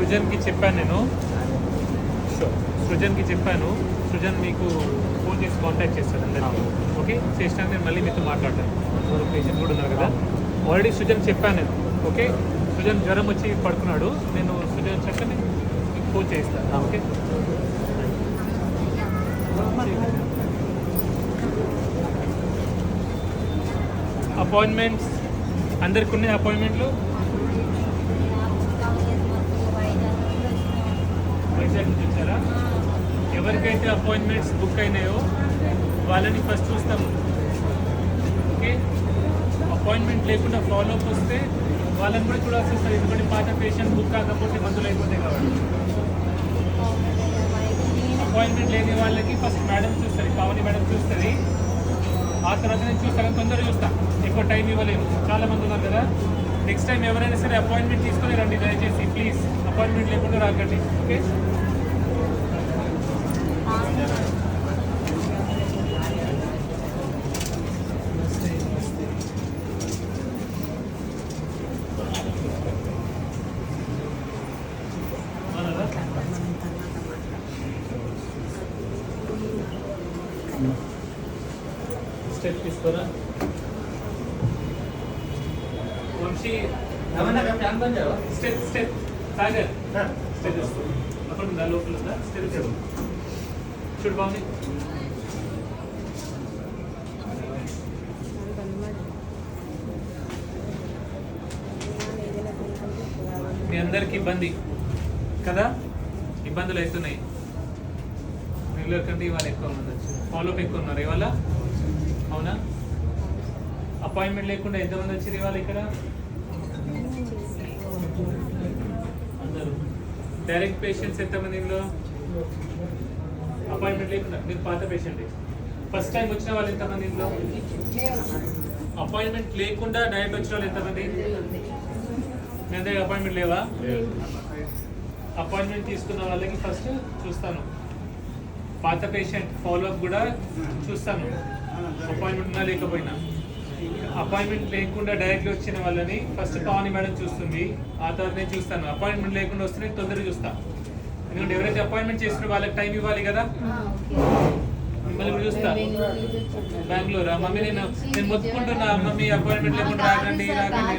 సృజన్కి చెప్పాను నేను, సృజన్కి చెప్పాను. సృజన్ మీకు ఫోన్ చేసి కాంటాక్ట్ చేస్తాడు అందరికీ. ఓకే, చేసినాక నేను మళ్ళీ మీతో మాట్లాడతాను. పేషెంట్ కూడా ఉన్నారు కదా, ఆల్రెడీ సృజన్ చెప్పాను నేను. ఓకే, సృజన్ జ్వరం వచ్చి పడుకున్నాడు, నేను సృజన్ చక్కని మీకు ఫోన్ చేస్తాను. ఓకే, అపాయింట్మెంట్స్ అందరికి ఉన్నాయి అపాయింట్మెంట్లు. వైజాగ్ నుంచి వచ్చారా? ఎవరికైతే అపాయింట్మెంట్స్ బుక్ అయినాయో వాళ్ళని ఫస్ట్ చూస్తాము. ఓకే, అపాయింట్మెంట్ లేకుండా ఫాలోఅప్ వస్తే వాళ్ళని కూడా చూడాల్సి వస్తుంది. ఎందుకంటే పాత పేషెంట్ బుక్ కాకపోతే మందులు అయిపోతాయి కాబట్టి. అపాయింట్మెంట్ లేని వాళ్ళకి ఫస్ట్ మేడం చూస్తుంది, పావని మేడం చూస్తుంది. ఆ తర్వాత నేను చూస్తాను, తొందరగా చూస్తాను, ఎక్కువ టైం ఇవ్వలేము, చాలా మంది ఉన్నారు కదా. నెక్స్ట్ టైం ఎవరైనా సరే అపాయింట్మెంట్ తీసుకొని రండి దయచేసి, ప్లీజ్. అపాయింట్మెంట్ లేకుండా రాకండి. ఓకే, స్టెప్ తీసుకోరా Vamsi. Step step Sagar step అక్కడ ఉందా, లోపల ఉందా? స్టెప్ చూడు బాగుంది. మీ అందరికి ఇబ్బంది కదా, ఇబ్బందులు అవుతున్నాయి. రెగ్యులర్ కంటే ఇవాళ ఎక్కువ మంది వచ్చారు, ఫాలోఅప్ ఎక్కువ ఉన్నారు ఇవాళ. అవునా? అపాయింట్మెంట్ లేకుండా ఎంతమంది వచ్చారు ఇవాళ ఇక్కడ? అందరూ. డైరెక్ట్ పేషెంట్స్ ఎంతమంది ఇందులో? అపాయింట్మెంట్ లేకుండా మీరు పాత పేషెంట్. ఫస్ట్ టైం వచ్చిన వాళ్ళు ఎంతమంది ఇందులో? అపాయింట్మెంట్ లేకుండా డైరెక్ట్ వచ్చిన వాళ్ళు ఎంతమంది? మీ అందరికి అపాయింట్మెంట్ లేవా? అపాయింట్మెంట్ తీసుకున్న వాళ్ళకి ఫస్ట్ చూస్తాను. పాత పేషెంట్ ఫాలోఅప్ కూడా చూస్తాను, అపాయింట్మెంట్ ఉన్నా లేకపోయినా. అపాయింట్మెంట్ లేకుండా డైరెక్ట్గా వచ్చిన వాళ్ళని ఫస్ట్ పావని మేడం చూస్తుంది, ఆ తర్వాత నేను చూస్తాను. అపాయింట్మెంట్ లేకుండా వస్తే తొందరగా చూస్తాను, ఎందుకంటే ఎవరైతే అపాయింట్మెంట్ చేసిన వాళ్ళకి టైం ఇవ్వాలి కదా. మిమ్మల్ని కూడా చూస్తా. బెంగళూరు మమ్మీ, నేను మొత్తుకుంటున్నా, మమ్మీ అపాయింట్మెంట్ లేకుండా రాకండి రాకండి.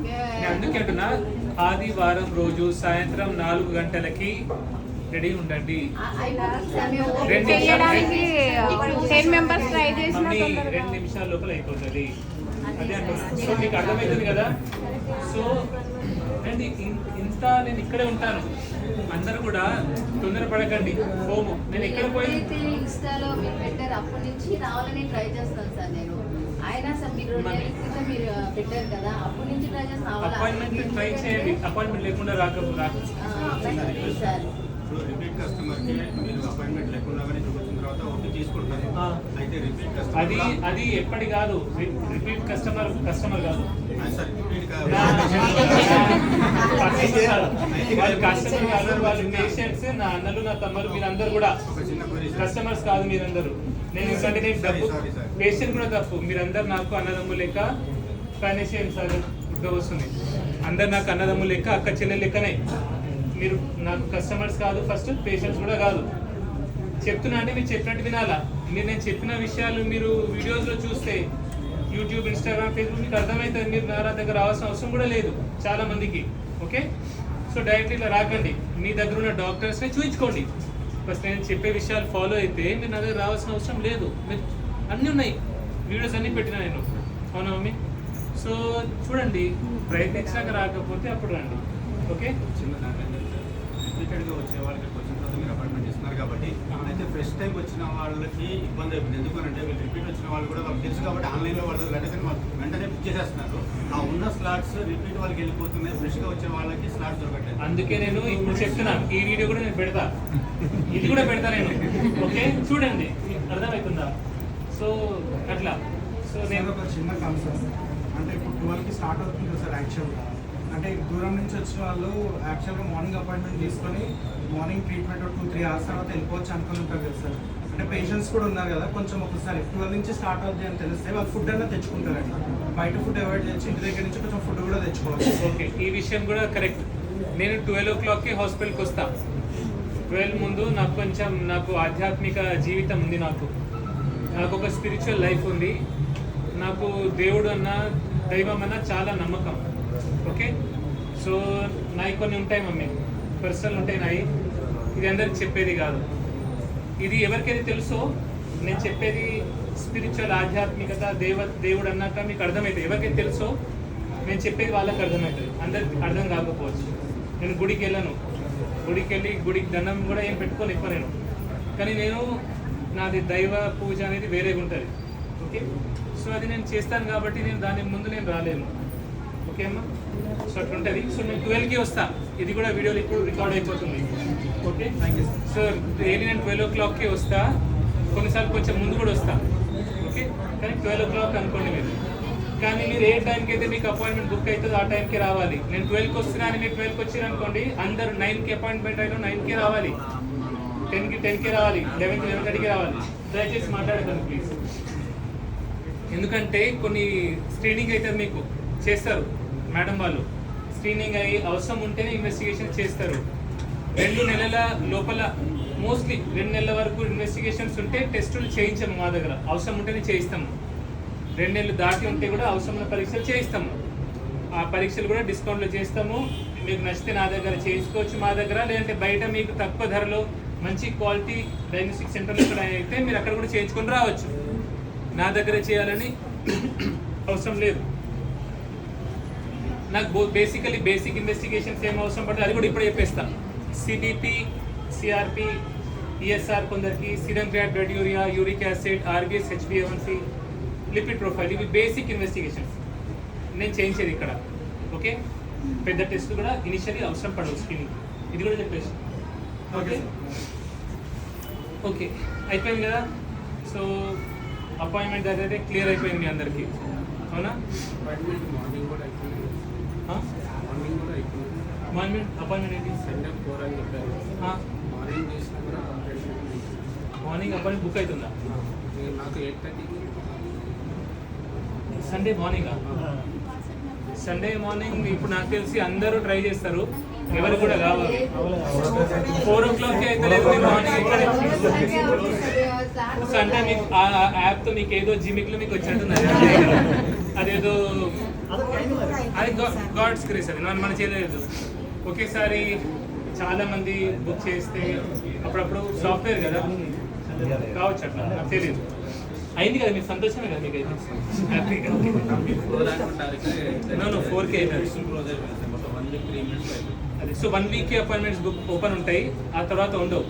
నేను అందుకే అంటున్నా, ఆదివారం రోజు సాయంత్రం 4 గంటలకి రెడీ ఉండండి. 2 నిమిషాల లోపల అయిపోతుంది. అదే అంటున్నా. సో మీకు అర్థమవుతుంది కదా. సో అండ్ ఇంత నేను ఇక్కడే ఉంటాను, అందరూ కూడా తొందరపడకండి. హోము నేను ఎక్కడ పోయి ఇన్స్టాలో మీరు పెట్టారు, అప్పటి నుంచి రావాలని ట్రై చేస్తాను సార్ నేను. అయినా సార్ మీరు మీరు పెట్టారు కదా, అప్పటి నుంచి ట్రై చేస్తాను. అపాయింట్మెంట్ ట్రై చేయండి, అపాయింట్మెంట్ లేకుండా రాకపోతే సార్. రిపీట్ కస్టమర్ కి మీరు అపాయింట్మెంట్ లేకుండానే చూపించిన తర్వాత ఓకే తీసుకుంటారు. అయితే రిపీట్ కస్టమర్ అది ఎప్పటి కాదు, రిపీట్ కస్టమర్ కాదు సార్, రిపీట్ వాళ్ళు కస్టమర్ కాదు, వాళ్ళు పేషెంట్స్. నా అన్నలు నా తమ్ములు మీరందరూ కూడా కస్టమర్స్ కాదు మీరందరూ. నేను ఎందుకంటే నేను డబ్బు పేషెంట్ కూడా తప్పు. మీరందరూ నాకు అన్నదమ్ము లెక్క, ఫైనాన్షియల్ సార్ ఉద్యోగం వస్తుంది. అందరు నాకు అన్నదమ్ము లెక్క, అక్క చెల్లెలు లెక్కనే. మీరు నాకు కస్టమర్స్ కాదు, ఫస్ట్ పేషెంట్స్ కూడా కాదు. చెప్తున్నా అంటే మీరు చెప్పినట్టు వినాలా. మీరు నేను చెప్పిన విషయాలు మీరు వీడియోస్లో చూస్తే యూట్యూబ్, ఇన్స్టాగ్రామ్, ఫేస్బుక్ మీకు అర్థమవుతుంది. మీరు నా దగ్గర రావాల్సిన అవసరం కూడా లేదు చాలా మందికి. ఓకే, సో డైరెక్ట్లీ ఇలా రాకండి, మీ దగ్గర ఉన్న డాక్టర్స్ని చూపించుకోండి. ఫస్ట్ నేను చెప్పే విషయాలు ఫాలో అయితే మీరు నా దగ్గర రావాల్సిన అవసరం లేదు. మీరు అన్నీ ఉన్నాయి, వీడియోస్ అన్నీ పెట్టినా నేను. అవునా మమ్మీ? సో చూడండి, ప్రయత్నించాక రాకపోతే అప్పుడు రండి. ఓకే, రిపీటెడ్గా వచ్చే వాళ్ళకి వచ్చిన తర్వాత మీరు అపాయింట్మెంట్ ఇస్తున్నారు కాబట్టి అయితే ఫస్ట్ టైం వచ్చిన వాళ్ళకి ఇబ్బంది అయిపోయింది. ఎందుకంటే వీళ్ళు రిపీట్ వచ్చిన వాళ్ళు కూడా వాళ్ళకి తెలుసు కాబట్టి ఆన్లైన్లో వాళ్ళు వెంటనే బుక్ చేసేస్తున్నారు. ఆ ఉన్న స్లాట్స్ రిపీట్ వాళ్ళకి వెళ్ళిపోతున్నాయి, ఫ్రెష్గా వచ్చే వాళ్ళకి స్లాట్స్ దొరకట్లేదు. అందుకే నేను ఇప్పుడు చెప్తున్నాను, ఈ వీడియో కూడా నేను పెడతా, ఇది కూడా పెడతా నేను. ఓకే, చూడండి, అర్థమవుతుందా? సో అట్లా. సో నేను ఒక చిన్న కన్సర్న్ అంటే ఇప్పుడు 12కి స్టార్ట్ అవుతుంది సార్. యాక్చువల్గా అంటే దూరం నుంచి వచ్చిన వాళ్ళు యాక్చువల్గా మార్నింగ్ అపాయింట్మెంట్ తీసుకొని మార్నింగ్ ట్రీట్మెంట్ 2-3 hours తర్వాత వెళ్ళిపోవచ్చు అనుకుని ఉంటారు కదా సార్. అంటే పేషెంట్స్ కూడా ఉన్నారు కదా, కొంచెం ఒకసారి 12 నుంచి స్టార్ట్ అవుతుంది అని తెలిస్తే వాళ్ళు ఫుడ్ అన్నా తెచ్చుకుంటారండి. బయట ఫుడ్ అవాయిడ్ చేసి ఇంటి దగ్గర నుంచి కొంచెం ఫుడ్ కూడా తెచ్చుకోవాలి. ఓకే, ఈ విషయం కూడా కరెక్ట్. నేను 12 o'clockకి హాస్పిటల్కి వస్తా. 12 ముందు నాకు ఆధ్యాత్మిక జీవితం ఉంది. నాకు ఒక స్పిరిచువల్ లైఫ్ ఉంది. నాకు దేవుడు అన్న దైవం అన్న చాలా నమ్మకం. ఓకే, సో నాయి కొన్ని ఉంటాయి మమ్మీ, పర్సనల్ ఉంటాయి నాయి. ఇది అందరికి చెప్పేది కాదు. ఇది ఎవరికైతే తెలుసో నేను చెప్పేది స్పిరిచువల్ ఆధ్యాత్మికత దేవుడు అన్నాక మీకు అర్థమవుతుంది. ఎవరికైతే తెలుసో నేను చెప్పేది వాళ్ళకి అర్థమవుతుంది, అందరికి అర్థం కాకపోవచ్చు. నేను గుడికి వెళ్ళను, గుడికి దండం కూడా ఏం పెట్టుకొని ఎక్కువ నేను. కానీ నాది దైవ పూజ అనేది వేరేగా ఉంటుంది. ఓకే, సో అది నేను చేస్తాను కాబట్టి నేను దాని ముందు నేను రాలేను. ఓకే అమ్మా, సో అట్లుంటుంది. సో నేను 12కి వస్తా. ఇది కూడా వీడియోలో ఇప్పుడు రికార్డ్ అయిపోతుంది. Okay, thank you so daily నేను 12 o'clockకి వస్తా. కొన్నిసార్లు కొంచెం ముందు కూడా వస్తా. ఓకే, కానీ 12 o'clock అనుకోండి మీరు. కానీ మీరు ఏ టైంకి అయితే మీకు అపాయింట్మెంట్ బుక్ అవుతుందో ఆ టైంకి రావాలి. నేను 12కి వస్తున్నా అని మీరు 12కి వచ్చారు అనుకోండి, అందరూ 9కి అపాయింట్మెంట్ అయినా 9కి రావాలి, 10కి రావాలి, 11:30కి రావాలి. దయచేసి మాట్లాడకండి ప్లీజ్. ఎందుకంటే కొన్ని స్క్రీనింగ్ అయితే మీకు చేస్తారు మేడం వాళ్ళు. స్క్రీనింగ్ అయ్యి అవసరం ఉంటేనే ఇన్వెస్టిగేషన్ చేస్తారు. 2 నెలల లోపల, మోస్ట్లీ 2 నెలల వరకు ఇన్వెస్టిగేషన్స్ ఉంటే టెస్టులు చేయించాము మా దగ్గర. అవసరం ఉంటేనే చేయిస్తాము. 2 నెలలు దాటి ఉంటే కూడా అవసరమైన పరీక్షలు చేయిస్తాము. ఆ పరీక్షలు కూడా డిస్కౌంట్లో చేస్తాము. మీకు నచ్చితే నా దగ్గర చేయించుకోవచ్చు మా దగ్గర, లేదంటే బయట మీకు తక్కువ ధరలో మంచి క్వాలిటీ డయాగ్నోస్టిక్ సెంటర్లు ఇక్కడ అయితే మీరు అక్కడ కూడా చేయించుకొని రావచ్చు. నా దగ్గర చేయాలని అవసరం లేదు. నాకు బేసిక్ ఇన్వెస్టిగేషన్స్ ఏం అవసరం పడుతుంది అది కూడా ఇప్పుడు చెప్పేస్తా. సిబిపి, సిఆర్పి, ఈఎస్ఆర్ కొందరికి, serum creat blood urea, uric acid, RBS, హెచ్బిఏ1సి, లిపిడ్ ప్రొఫైల్, ఇవి బేసిక్ ఇన్వెస్టిగేషన్స్ నేను చేయించేది ఇక్కడ. ఓకే, పెద్ద టెస్ట్ కూడా ఇనిషియల్లీ అవసరం పడవు స్క్రీనింగ్. ఇది కూడా చెప్పేసి ఓకే. ఓకే, అయిపోయింది కదా. సో అపాయింట్మెంట్ దగ్గర క్లియర్ అయిపోయింది మీ అందరికీ, అవునా? మార్నింగ్ అపాయింట్మెంట్ ఏంటి? మార్నింగ్ అపాయింట్మెంట్ బుక్ అవుతుందా? సండే మార్నింగా? సండే మార్నింగ్ ఇప్పుడు నాకు తెలిసి అందరూ ట్రై చేస్తారు, ఎవరు కూడా కావాలి. 4 o'clock అయితే లేదు మార్నింగ్. సండే మీకు ఆ యాప్తో మీకు ఏదో జిమిక్లో మీకు వచ్చినట్టున్నది, అదేదో అది గాడ్స్ గ్రేస్, అది మనం చేయలేదు. ఒకేసారి చాలా మంది బుక్ చేస్తే అప్పుడప్పుడు సాఫ్ట్వేర్ కదా కావచ్చు, అట్లా నాకు తెలియదు. అయింది కదా, మీకు సంతోషమే కదా, మీకు అయితే హ్యాపీగా. 4K అవుతుంది అది. So 1 week appointments book open ఉంటాయి, ఆ తర్వాత ఉండవు.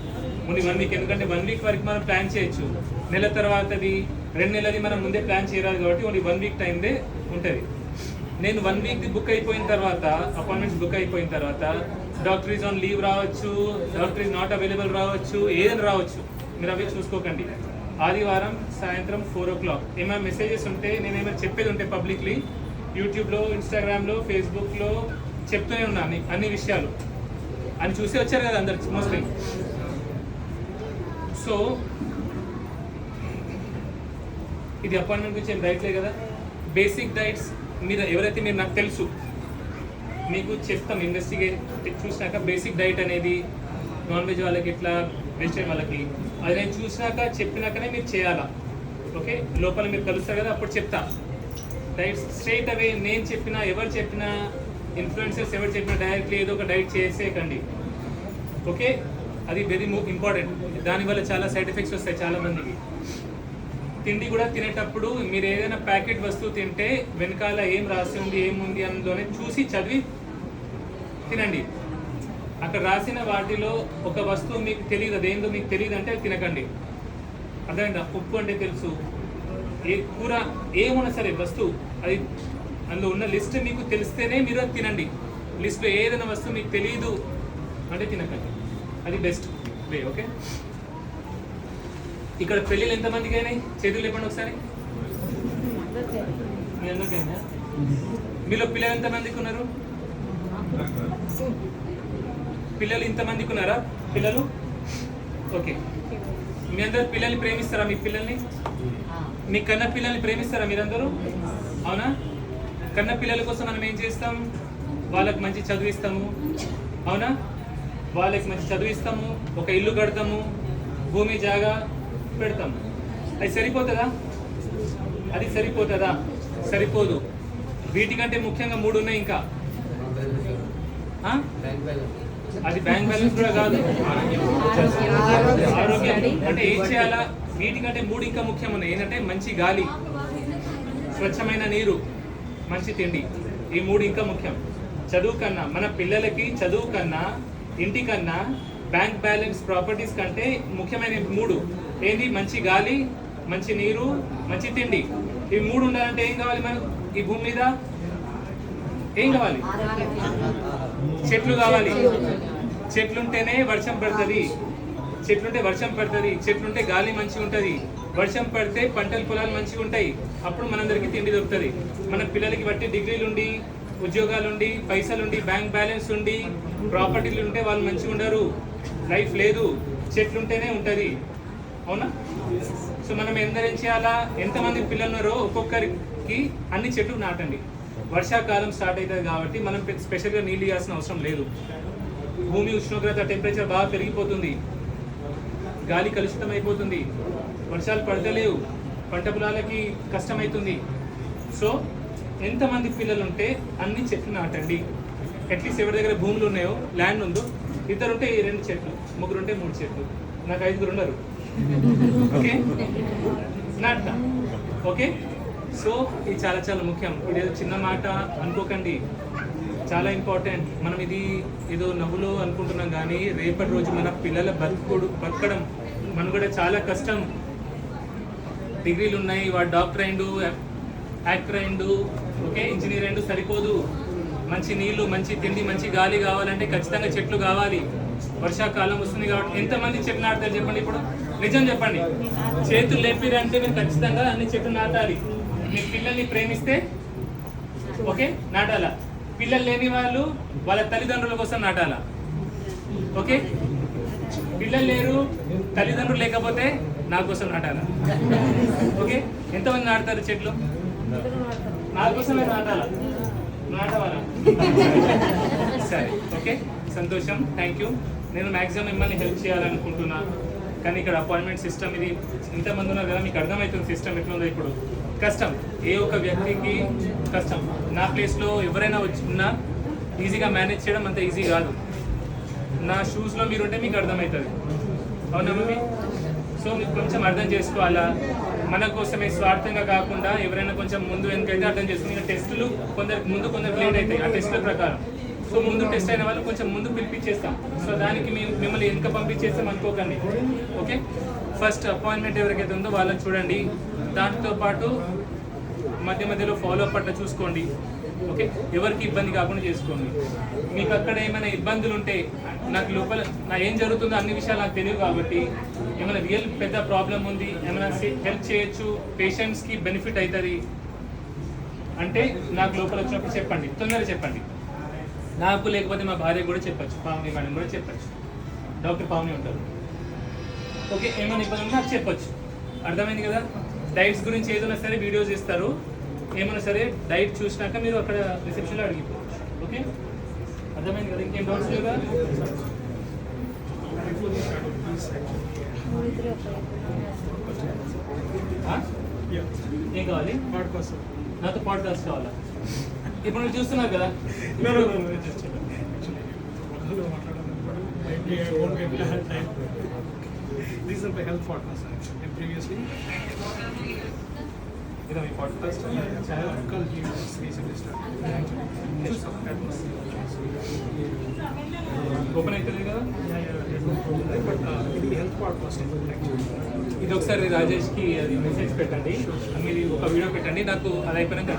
Only 1 week. ఎందుకంటే 1 week వరకు మనం ప్లాన్ చేయొచ్చు. నెల తర్వాతది 2 నెలది మనం ముందే ప్లాన్ చేయరాదు కాబట్టి ఓన్లీ 1 week టైందే ఉంటుంది. నేను 1 week బుక్ అయిపోయిన తర్వాత, అపాయింట్మెంట్స్ బుక్ అయిపోయిన తర్వాత డాక్టర్ ఈజ్ ఆన్ లీవ్ రావచ్చు, డాక్టర్ ఈజ్ నాట్ అవైలబుల్ రావచ్చు, ఏదైనా రావచ్చు. మీరు అవి చూసుకోకండి. ఆదివారం సాయంత్రం 4 o'clock ఏమైనా మెసేజెస్ ఉంటే, నేనేమైనా చెప్పేది ఉంటే పబ్లిక్లీ యూట్యూబ్లో, ఇన్స్టాగ్రామ్లో, ఫేస్బుక్లో చెప్తూనే ఉన్నాను అన్ని విషయాలు. అని చూసి వచ్చారు కదా అందరు మోస్ట్లీ. సో ఇది అపాయింట్మెంట్ గురించి ఏం డైట్లే కదా. బేసిక్ డైట్స్ మీరు ఎవరైతే మీరు నాకు తెలుసు మీకు చెప్తాం, ఇన్వెస్టిగేట్ చూసినాక బేసిక్ డైట్ అనేది నాన్ వెజ్ వాళ్ళకి ఇట్లా, వెజిటేరియన్ వాళ్ళకి, అది నేను చూసినాక చెప్పినాకనే మీరు చేయాలా. ఓకే, లోపల మీరు కలుస్తారు కదా అప్పుడు చెప్తా. డైట్ స్ట్రైట్ అవే నేను చెప్పినా, ఎవరు చెప్పినా, ఇన్ఫ్లుయెన్సర్స్ ఎవరు చెప్పినా డైరెక్ట్లీ ఏదో ఒక డైట్ చేసేయకండి. ఓకే, అది వెరీ ఇంపార్టెంట్. దానివల్ల చాలా సైడ్ ఎఫెక్ట్స్ వస్తాయి చాలా మందికి. తిండి కూడా తినేటప్పుడు మీరు ఏదైనా ప్యాకెట్ వస్తువు తింటే వెనకాల ఏం రాసి ఉంది, ఏముంది అందులోనే చూసి చదివి తినండి. అక్కడ రాసిన వాటిలో ఒక వస్తువు మీకు తెలియదు, అదేందో మీకు తెలియదు అంటే అది తినకండి. అర్థమైందా? ఉప్పు అంటే తెలుసు, ఏ కూర ఏమున్నా సరే వస్తువు అది అందులో ఉన్న లిస్ట్ మీకు తెలిస్తేనే మీరు అది తినండి. లిస్ట్లో ఏదైనా వస్తువు మీకు తెలియదు అంటే తినకండి. అది బెస్ట్ వే. ఓకే, ఇక్కడ పెళ్ళిళ్ళు ఎంతమందికి అయినాయి? చేతులు లేపండి ఒకసారి. మీ అందరికైనా? మీలో పిల్లలు ఎంతమందికి ఉన్నారు? పిల్లలు ఇంతమందికి ఉన్నారా? పిల్లలు ఓకే. మీ అందరు పిల్లల్ని ప్రేమిస్తారా? మీ పిల్లల్ని, మీ కన్న పిల్లల్ని ప్రేమిస్తారా మీరందరూ? అవునా? కన్న పిల్లల కోసం మనం ఏం చేస్తాం? వాళ్ళకి మంచి చదివిస్తాము, అవునా? వాళ్ళకి మంచి చదివిస్తాము, ఒక ఇల్లు కడతాము, భూమి జాగా పెడతాము. అది సరిపోతుందా? అది సరిపోతుందా? సరిపోదు. వీటికంటే ముఖ్యంగా 3 ఉన్నాయి ఇంకా. అది బ్యాంక్ బ్యాలెన్స్ కూడా కాదు, ఆరోగ్యం. అంటే ఏం చేయాలా? వీటికంటే 3 ఇంకా ముఖ్యం ఉన్నాయి. ఏంటంటే మంచి గాలి, స్వచ్ఛమైన నీరు, మంచి తిండి. ఈ 3 ఇంకా ముఖ్యం. చదువు కన్నా, మన పిల్లలకి చదువు కన్నా, ఇంటి కన్నా, బ్యాంక్ బ్యాలెన్స్, ప్రాపర్టీస్ కంటే ముఖ్యమైన 3 ఏంటి? మంచి గాలి, మంచి నీరు, మంచి తిండి. ఈ 3 ఉండాలంటే ఏం కావాలి మనకు? ఈ భూమి మీద ఏం కావాలి? చెట్లు కావాలి. చెట్లుంటేనే వర్షం పడుతుంది. చెట్లుంటే వర్షం పడుతుంది. చెట్లుంటే గాలి మంచిగా ఉంటుంది. వర్షం పడితే పంటల పొలాలు మంచిగా ఉంటాయి. అప్పుడు మనందరికీ తిండి దొరుకుతుంది. మన పిల్లలకి బట్టి డిగ్రీలు ఉండి, ఉద్యోగాలుండి, పైసలుండి, బ్యాంక్ బ్యాలెన్స్ ఉండి, ప్రాపర్టీలు ఉంటే వాళ్ళు మంచిగా ఉండరు. లైఫ్ లేదు. చెట్లుంటేనే ఉంటుంది. అవునా? సో మనం ఎందరేం చేయాలా? ఎంతమంది పిల్లలు ఉన్నారో ఒక్కొక్కరికి అన్ని చెట్లు నాటండి. వర్షాకాలం స్టార్ట్ అవుతుంది కాబట్టి మనం స్పెషల్గా నీళ్ళు ఇవ్వాల్సిన అవసరం లేదు. భూమి ఉష్ణోగ్రత, టెంపరేచర్ బాగా పెరిగిపోతుంది, గాలి కలుషితం అయిపోతుంది, వర్షాలు పడతలేవు, పంట పొలాలకి కష్టమవుతుంది. సో ఎంతమంది పిల్లలు ఉంటే అన్ని చెట్లు నాటండి. అట్లీస్ట్ ఎవరి దగ్గర భూములు ఉన్నాయో, ల్యాండ్ ఉందో, 2 ఉంటే 2 చెట్లు, 3 ఉంటే 3 చెట్లు, నాకు 5 ఉండరు. ఓకే, నాటా. ఓకే, సో ఇది చాలా చాలా ముఖ్యం. ఇది చిన్న మాట అనుకోకండి, చాలా ఇంపార్టెంట్. మనం ఇది ఏదో నవ్వులో అనుకుంటున్నాం కానీ రేపటి రోజు మన పిల్లల బతకడం మనం కూడా చాలా కష్టం. డిగ్రీలు ఉన్నాయి, వాడు డాక్టర్ అయిండు, యాక్టర్ అయిండు, ఓకే, ఇంజనీర్ అయిండు, సరిపోదు. మంచి నీళ్లు, మంచి తిండి, మంచి గాలి కావాలంటే ఖచ్చితంగా చెట్లు కావాలి. వర్షాకాలం వస్తుంది కాబట్టి ఎంతమంది చెట్లు నాటుతారు చెప్పండి? ఇప్పుడు నిజం చెప్పండి. చేతులు లేపిరంటే మీరు ఖచ్చితంగా అన్ని చెట్లు నాటాలి. మీ పిల్లల్ని ప్రేమిస్తే ఓకే నాటాలా. పిల్లలు లేని వాళ్ళు వాళ్ళ తల్లిదండ్రుల కోసం నాటాలా. ఓకే, పిల్లలు లేరు, తల్లిదండ్రులు లేకపోతే నా కోసం నాటాలా. ఓకే, ఎంతమంది నాటుతారు చెట్లు? నా కోసమే నాటాలా, నాటవాలా? సరే, ఓకే, సంతోషం, థ్యాంక్ యూ. నేను మ్యాక్సిమం మిమ్మల్ని హెల్ప్ చేయాలనుకుంటున్నా, కానీ ఇక్కడ అపాయింట్మెంట్ సిస్టమ్ ఇది ఇంతమంది ఉన్నారు కదా, మీకు అర్థమవుతుంది సిస్టమ్ ఎట్లుందో. ఇప్పుడు కష్టం, ఏ ఒక్క వ్యక్తికి కష్టం. నా ప్లేస్లో ఎవరైనా వచ్చి ఉన్నా ఈజీగా మేనేజ్ చేయడం అంత ఈజీ కాదు. నా షూస్లో మీరుంటే మీకు అర్థమవుతుంది. అవునా మమ్మీ? సో మీకు కొంచెం అర్థం చేసుకోవాలా. మన కోసమే స్వార్థంగా కాకుండా ఎవరైనా కొంచెం ముందు వెనకైతే అర్థం చేసుకుని, ఇంకా టెస్టులు కొందరికి ముందు కొందరికి లేట్ అవుతాయి ఆ టెస్టుల ప్రకారం. సో ముందు టెస్ట్ అయిన వాళ్ళు కొంచెం ముందు పిలిపించేస్తాం. సో దానికి మిమ్మల్ని వెనుక పంపించేస్తాం అనుకోకండి. ఓకే, ఫస్ట్ అపాయింట్మెంట్ ఎవరికైతే ఉందో వాళ్ళని చూడండి. దాంతో పాటు మధ్య మధ్యలో ఫాలో అప్ అట్లా చూసుకోండి. ఓకే, ఎవరికి ఇబ్బంది కాకుండా చేసుకోండి. మీకు అక్కడ ఏమైనా ఇబ్బందులు ఉంటే, నాకు లోపల నా ఏం జరుగుతుందో అన్ని విషయాలు నాకు తెలియదు కాబట్టి, ఏమైనా రియల్ పెద్ద ప్రాబ్లం ఉంది, ఏమైనా హెల్ప్ చేయొచ్చు, పేషెంట్స్కి బెనిఫిట్ అవుతుంది అంటే నాకు లోపల వచ్చినప్పుడు చెప్పండి, తొందరగా చెప్పండి. నాకు లేకపోతే మా భార్య కూడా చెప్పచ్చు, పావని మేడం కూడా చెప్పచ్చు, డాక్టర్ పావని ఉంటారు. ఓకే, ఏమైనా ఇబ్బంది ఉంటే నాకు చెప్పచ్చు. అర్థమైంది కదా? డైట్స్ గురించి ఏదైనా సరే వీడియోస్ ఇస్తారు, ఏమైనా సరే డైట్ చూసినాక మీరు అక్కడ రిసెప్షన్లో అడిగిపోవచ్చు. ఓకే, అర్థమైంది కదా? ఇంకేం డౌట్స్ లేవు కదా? ఏం కావాలి? పాడ్కాస్ట్. నాతో పాడ్కాస్ట్ కావాలా? ఇప్పుడు మీరు చూస్తున్నారు కదా, These are my health podcasts actually. And previously, ఇదో మీ podcast Uncle he was recently started. Actually, open అవుతుంది కదా. but ఇది health podcast actually. ఇది ఒకసారి రాజేష్కి అది మెసేజ్ పెట్టండి, మీరు ఒక వీడియో పెట్టండి నాకు. అది అయిపోయినాక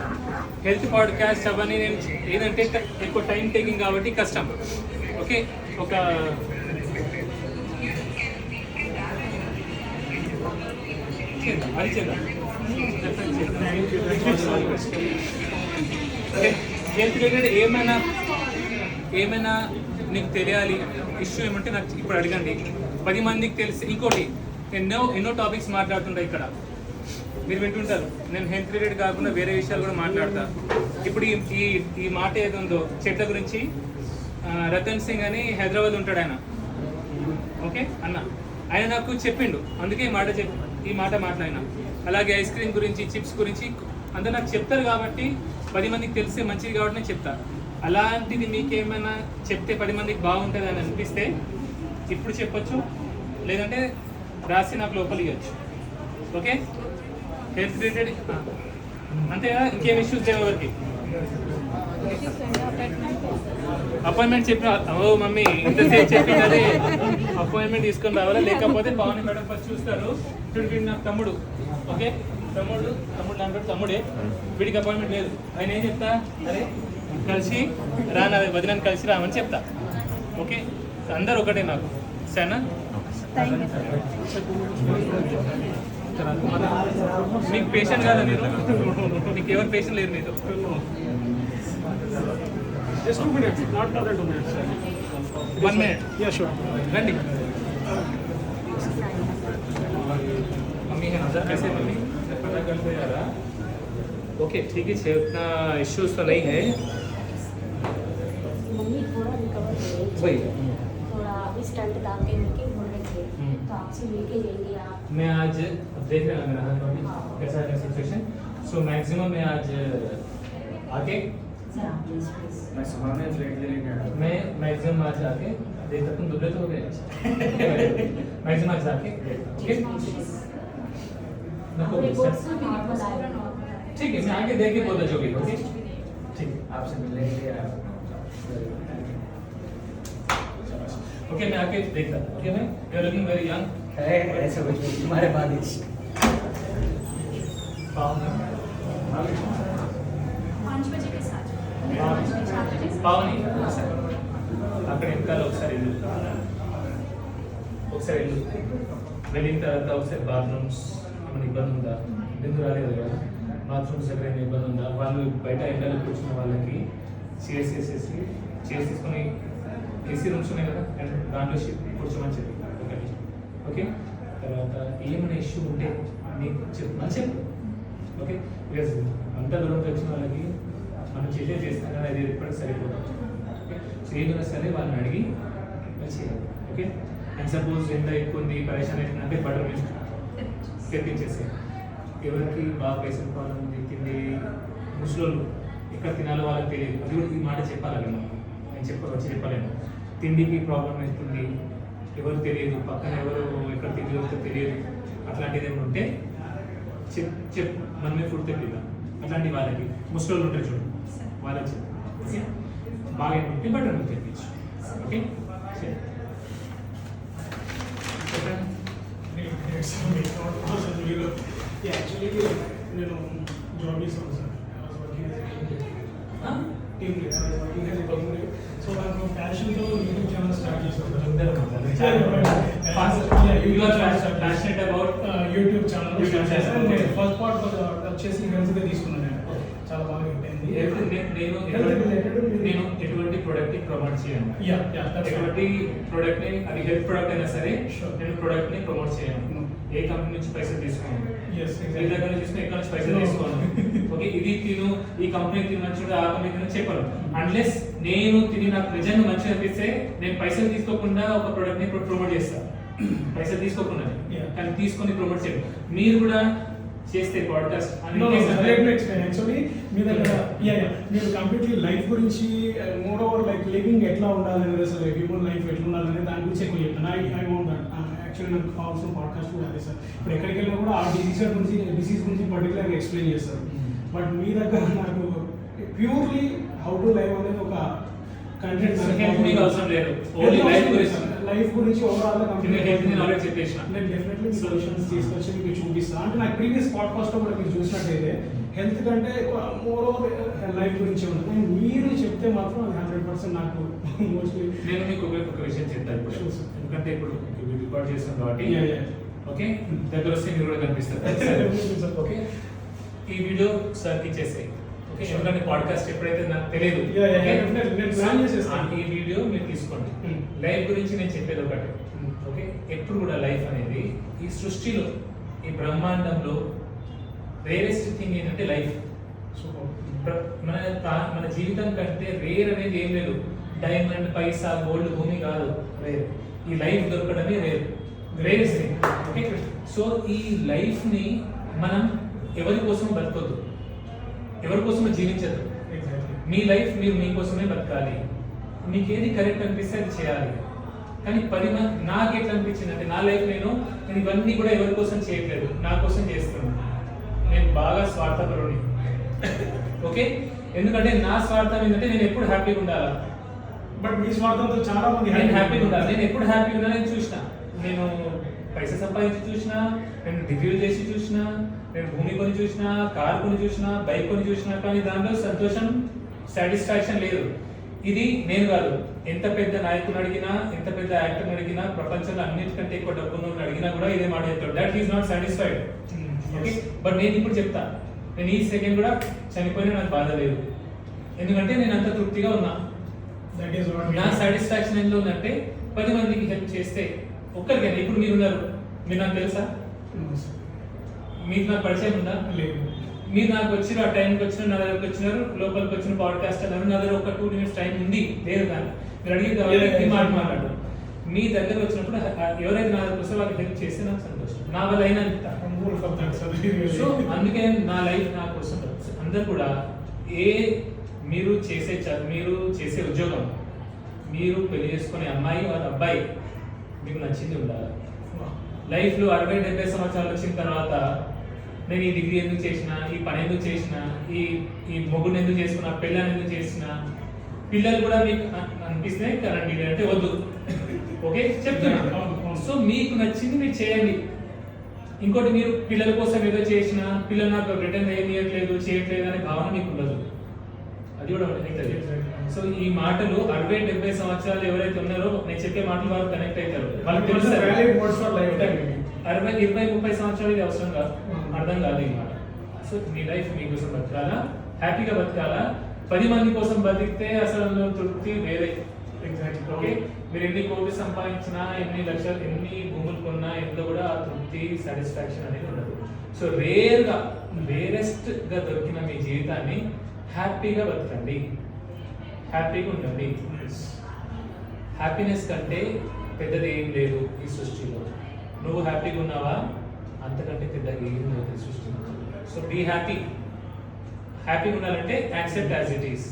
హెల్త్ పాడ్కాస్ట్ అవన్నీ నేను ఏదంటే ఎక్కువ టైం టేకింగ్ కాబట్టి కష్టం. ఓకే, ఒక చేద్దాం, అది చేద్దాం, హెల్త్ రిలేటెడ్ ఏమైనా నీకు తెలియాలి, ఇష్యూ ఏమంటే నాకు ఇప్పుడు అడగండి. 10 మందికి తెలిసి, ఇంకోటి ఎన్నో టాపిక్స్ మాట్లాడుతుంటా ఇక్కడ, మీరు వింటుంటారు. నేను హెల్త్ రిలేటెడ్ కాకుండా వేరే విషయాలు కూడా మాట్లాడతా. ఇప్పుడు ఈ మాట ఏది ఉందో చెట్ల గురించి, రతన్ సింగ్ అని హైదరాబాద్ ఉంటాడు ఆయన, ఓకే అన్న, ఆయన నాకు చెప్పిండు, అందుకే ఈ మాట మాట్లాడినా. అలాగే ఐస్ క్రీమ్ గురించి, చిప్స్ గురించి అందరూ నాకు చెప్తారు కాబట్టి 10 మందికి తెలిస్తే మంచిది కాబట్టి నేను చెప్తా. అలాంటిది మీకేమైనా చెప్తే 10 మందికి బాగుంటుంది అని అనిపిస్తే ఇప్పుడు చెప్పొచ్చు, లేదంటే రాసి నాకు లోపల ఇవ్వచ్చు. ఓకే, హెల్త్ రిలేటెడ్ అంతే కదా, ఇంకేం ఇష్యూస్ లేవు ఎవరికి. అపాయింట్మెంట్ చెప్పిన ఓ మమ్మీ ఇంతసేపు చెప్పింది అదే, అపాయింట్మెంట్ తీసుకొని రావాలా, లేకపోతే పవన్ మేడం ఫస్ట్ చూస్తారు. ఇప్పుడు నాకు తమ్ముడు, ఓకే, తమ్ముడు లాంటి తమ్ముడే, వీడికి అపాయింట్మెంట్ లేదు. ఆయన ఏం చెప్తా, అరే కలిసి రానా వదిలేని కలిసి రామని చెప్తా. ఓకే, అందరు ఒకటే నాకు, సరేనా? మీకు పేషెంట్ కదా మీరు, మీకు ఎవరు పేషెంట్ లేరు మీతో. Just 2 minutes, not more than 2 minutes. 1 minute. Yeah, sure. రండి. मम्मी है ना, कैसे मम्मी? पता कर लो यार। ओके ठीक है, उतना इश्यूज तो नहीं है। मम्मी थोड़ा रिकवर हुए, वही थोड़ा अभी स्टंट दाग के उनके मुड़ रहे थे, तो आपसे मिलके लेंगे आप। मैं आज देख रहा मेरा हाथ में कैसा है सिचुएशन, सो मैक्सिमम मैं आज आके सर आप प्लीज प्लीज मैं सुबह में फ्लाइट ले लेके आया। मैं मैक्सिमम आज आके देखता, तुम दुबले तो हो गए, मैक्सिमम आज आके ओके रिपोर्ट्स में भी रिपोर्ट आएगा। ठीक है, मैं आके देख के बोलता जो भी, ओके ठीक है, आपसे मिलने के लिए आया। ओके मैं आके देखता, ओके मैं you are looking very young है ऐसा कुछ नहीं, तुम्हारे बाद ही 5 बजे के साथ పావని అక్కడ వెనకాల ఒకసారి వెళ్ళిన తర్వాత ఒకసారి బాత్రూమ్స్ ఏమైనా ఇబ్బంది ఉందా, ఎందుకు రాలేదు కదా, బాత్రూమ్స్ దగ్గర ఏమైనా ఇబ్బంది ఉందా, వాళ్ళు బయట ఎండలో కూర్చున్న వాళ్ళకి చైర్స్ తీసుకొని ఏసీ రూమ్స్ ఉన్నాయి కదా దాంట్లో కూర్చోమని చెప్పి ఒకటి, ఓకే. తర్వాత ఏమైనా ఇష్యూ ఉంటే నీకు చెప్పు, ఓకే. బికాస్ అంత దూరంతో వచ్చిన వాళ్ళకి మనం చేస్తాం కదా, అది ఎప్పటికీ సరిపోతుంది. ఓకే, సో ఏదైనా సరే వాళ్ళని అడిగి చేయాలి, ఓకే. అండ్ సపోజ్ ఎంత ఎక్కువ ఉంది, పరేషాన్ అవుతుందంటే బటర్ మిల్క్ తెప్పించేసి, ఎవరికి బాగా పైసలు ప్రాబ్లం ఉంది, తిండి ముసలోళ్ళు ఎక్కడ తినాలో వాళ్ళకి తెలియదు, అది కూడా ఈ మాట చెప్పాలి మనం, నేను చెప్పలేను. తిండికి ప్రాబ్లం అవుతుంది, ఎవరు తెలియదు, పక్కన ఎవరు ఎక్కడ తిరిగి తెలియదు, అట్లాంటిది ఏమైనా ఉంటే చెప్పు, మనమే ఫుడ్ తెప్పిద్దాం. అట్లాంటి వాళ్ళకి ముసలోళ్ళు ఉంటారు చూడు, వాళ్ళకి చెప్పు, ఓకే. బాగా ఏమంటే బటర్ మిల్క్ తెప్పించు, ఓకే. చెప్పండి. Yeah, actually, నేను జాబ్ చేస్తాను sir. I was working as a team lead. So I'm passionate YouTube channel start చేశాను sir. You are passionate about YouTube channel YouTube start చేశాను. channel. ఫస్ట్ పార్ట్ వచ్చేసి హెల్త్గా తీసుకున్నాను నేను. చాలా బాగా హిట్ అయింది. నేను ఎటువంటి ప్రొడక్ట్ ని ప్రమోట్ చేయను, Yeah, that's ఎటువంటి ప్రొడక్ట్ ని, అది హెల్త్ ప్రొడక్ట్ అయినా సరే Sure. నేను ప్రొడక్ట్ ని ప్రమోట్ చేయను. No. ఏ కంపెనీ నుంచి పైసలు తీసుకోను, Yes, మీ exactly. దగ్గర నుంచి ఎక్కడ నుంచి పైసలు No. తీసుకోను. ఓకే, ఇది తిను, ఈ కంపెనీ తిను మంచిగా, ఆ కంపెనీ తిను చెప్పను. అన్లెస్ నేను తిని నాకు నిజంగా మంచిగా అనిపిస్తే నేను పైసలు తీసుకోకుండా ఒక ప్రొడక్ట్ ని ప్రమోట్ చేస్తాను, పైసలు తీసుకోకుండా. Yeah. కానీ తీసుకొని ప్రమోట్ చేయను. మీరు కూడా చేస్తే podcast No, sir, let me explain. Actually, మీ దగ్గర మీరు కంప్లీట్లీ లైఫ్ గురించి, మోర్ ఓవర్ లైక్ లివింగ్ ఎట్లా ఉండాలని, అసలు హ్యూమన్ లైఫ్ ఎట్లా ఉండాలని దాని గురించి ఎక్కువ చెప్తాను. I want that. యాక్చువల్లీ నాకు కావాల్సిన పాడ్కాస్ట్ కూడా అదే సార్. ఇప్పుడు ఎక్కడికి వెళ్ళినా కూడా ఆ డిసీజ్ గురించి పర్టికులర్గా ఎక్స్ప్లెయిన్ చేస్తారు. బట్ మీ దగ్గర నాకు ప్యూర్లీ హౌ టు లైవ్ అనేది ఒక కంటెంట్ మీకు అవసరం లేదు, ఓన్లీ లైఫ్ గురించి. లైఫ్ గురించి ఓవరాల్ హెల్త్ ని నాలెడ్జ్ చెప్పేసిన. నేను డెఫినెట్లీ సొల్యూషన్స్ తీసుకొచ్చి మీకు చూపిస్తాను. అంటే నాకు ప్రీవియస్ పాడ్కాస్ట్ లో కూడా మీరు చూసినట్టయితే హెల్త్ కంటే మోర్ ఓవర్ లైఫ్ గురించి ఉంటుంది. మీరు చెప్తే మాత్రం అది 100% నాకు మోస్ట్లీ. నేను మీకు ఒక విషయం చెప్తాను ఇప్పుడు, Sure, sir. ఎందుకంటే ఇప్పుడు రికార్డ్ చేస్తాం కాబట్టి, Yeah. ఓకే, దగ్గర వస్తే మీరు కూడా కనిపిస్తారు. ఓకే, ఈ వీడియో సార్కి ఇచ్చేసాయి, ఓకే. ఓకే, ఎందుకంటే పాడ్కాస్ట్ ఎప్పుడైతే నాకు తెలియదు Yeah, yeah, Okay? definitely. నేను plan చేసేస్తాను. ఈ వీడియో మీరు తీసుకోండి. Hmm. లైఫ్ గురించి నేను చెప్పేది ఒకటి. ఓకే, ఎప్పుడు కూడా లైఫ్ అనేది ఈ సృష్టిలో, ఈ బ్రహ్మాండంలో రేరెస్ట్ థింగ్ ఏంటంటే లైఫ్. మన జీవితం కంటే రేర్ అనేది ఏం లేదు. డైమండ్, పైసా, గోల్డ్, భూమి కాదు రేర్. ఈ లైఫ్ దొరకడమే రేరెస్ట్ థింగ్. ఓకే, సో ఈ లైఫ్ ని మనం ఎవరి కోసం బతకొద్దు, ఎవరి కోసం జీవించద్దు. మీ లైఫ్ మీరు మీకోసమే బతకాలి. మీకు ఏది కరెక్ట్ అనిపిస్తే అది చేయాలి. కానీ 10 మంది, నాకు ఎట్లా అనిపించింది అంటే నా లైఫ్ నేను ఇవన్నీ కూడా ఎవరి కోసం చేయట్లేదు, నా కోసం చేస్తున్నాను. నేను బాగా స్వార్థపరుని. ఓకే, ఎందుకంటే నా స్వార్థం ఏంటంటే నేను ఎప్పుడు హ్యాపీగా ఉండాలా. బట్ మీ స్వార్థంతో చాలా మంది నేను హ్యాపీగా ఉండాలి. నేను ఎప్పుడు హ్యాపీగా ఉండాలని చూసిన. నేను పైసా సంపాదించి చూసిన, నేను డిగ్రీలు చేసి చూసిన, నేను భూమి కొని చూసిన, కార్ కొని చూసిన, బైక్ కొని చూసిన, కానీ దాంట్లో సంతోషం, సాటిస్ఫాక్షన్ లేదు. ఇది నేను కాదు, ఎంత పెద్ద నాయకుని అడిగినా, ఎంత పెద్ద యాక్టర్ని అడిగినా, ప్రపంచంలో అన్నిటికంటే ఎక్కువ డబ్బును అడిగినా కూడా ఇదే మాట చెప్తాడు, that is not satisfied. Okay, but నేను ఇప్పుడు చెప్తా, నేను ఈ సెకండ్ కూడా చనిపోయినా నాకు బాధ లేదు. ఎందుకంటే నేను అంత తృప్తిగా ఉన్నా. దట్ ఈస్ వాట్ నా సాటిస్ఫాక్షన్ ఎందులో ఉందంటే 10 మందికి హెల్ప్ చేస్తే, ఒక్కరికైనా. ఇప్పుడు మీరు ఉన్నారు, మీరు నాకు తెలుసా, మీకు నాకు పరిచయం ఉందా? లేదు. మీరు నాకు వచ్చిన ఆ టైంకి వచ్చిన, నా దగ్గరకు వచ్చినారు, లోపలికి వచ్చిన పాడ్కాస్ట్ అన్నారు, నా దగ్గర ఒక 2 minutes టైం ఉంది, లేదు కానీ మీరు అడిగిన కాబట్టి మాట్లాడు. మీ దగ్గర వచ్చినప్పుడు ఎవరైతే నా దగ్గర వస్తే వాళ్ళకి హెల్ప్ చేస్తే నాకు సంతోషం, నా వల్ల అయినంత. సో అందుకే నా లైఫ్ నా కోసం. అందరు కూడా మీరు చేసే ఉద్యోగం, మీరు పెళ్లి చేసుకునే అమ్మాయి వాళ్ళ అబ్బాయి మీకు నచ్చింది ఉండాలి. లైఫ్లో 60-70 సంవత్సరాలు వచ్చిన తర్వాత నేను ఈ డిగ్రీ ఎందుకు చేసిన, ఈ పని ఎందుకు చేసిన, ఈ మొగుడిని ఎందుకు చేసుకున్నా, పిల్లని ఎందుకు చేసిన, పిల్లలు కూడా మీకు అనిపిస్తే కరెంట్ అంటే వద్దు. ఓకే, చెప్తున్నా. సో మీకు నచ్చింది మీరు చేయండి. ఇంకోటి, మీరు పిల్లల కోసం ఏదో చేసిన, పిల్లలు నాకు రిటర్న్ చేయట్లేదు అనే భావన మీకు ఉండదు. అది కూడా అవుతుంది. సో ఈ మాటలు 60-70 సంవత్సరాలు ఎవరైతే ఉన్నారో నేను చెప్పే మాటలు వారు కనెక్ట్ అవుతారు. వాళ్ళకి తెలుసు 60-20-30 సంవత్సరాలు ఇది అవసరం కాదు, అర్థం కాదు ఈ మాట. సో మీ లైఫ్ మీకోసం బతకాలా, హ్యాపీగా బతకాలా. 10 మంది కోసం బతికితే అసలు తృప్తి వేరే. ఎగ్జాక్ట్లీ. ఓకే, మీరు ఎన్ని కోట్లు సంపాదించినా, ఎన్ని లక్షలు, ఎన్ని భూములు కొన్నా, ఎంతో కూడా ఆ తృప్తి, సాటిస్ఫాక్షన్ అనేది ఉండదు. సో రేరెస్ట్ గా దొరికిన మీ జీవితాన్ని హ్యాపీగా బతకండి, హ్యాపీగా ఉండండి. హ్యాపీనెస్ కంటే పెద్దది ఏం లేదు ఈ సృష్టిలో. నువ్వు హ్యాపీగా ఉన్నావా, అంతకంటే పెద్దగా ఏం లేదు ఈ సృష్టిలో. So be happy. హ్యాపీగా ఉండాలంటే యాక్సెప్ట్ యాజ్ ఇట్ ఈస్.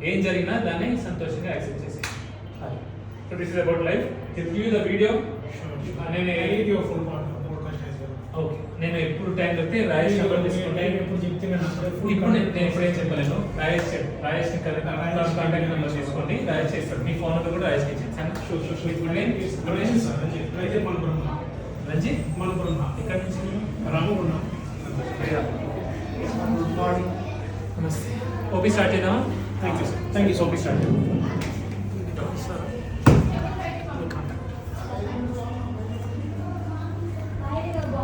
ఏం జరిగినా దాన్ని సంతోషంగా యాక్సెప్ట్ చేసే. So this is about life. Give you the video. Okay, నేను ఎప్పుడు టైం దొరికితే రాయేష్ నెంబర్ తీసుకుంటే, ఇప్పుడు నేను ఎప్పుడేం చెప్పలేను. రాయేష్ కాంటాక్ట్ నెంబర్ తీసుకోండి, రాయేష్ చేస్తాడు. మీ ఫోన్ నెంబర్ కూడా రాయేష్కి ఇచ్చాను. రంజిత్ మనపురం ఇక్కడ నుంచి రామగుండ. నమస్తే. ఓపీ స్టార్ట్ చేద్దామా? Thank you sir. OP start.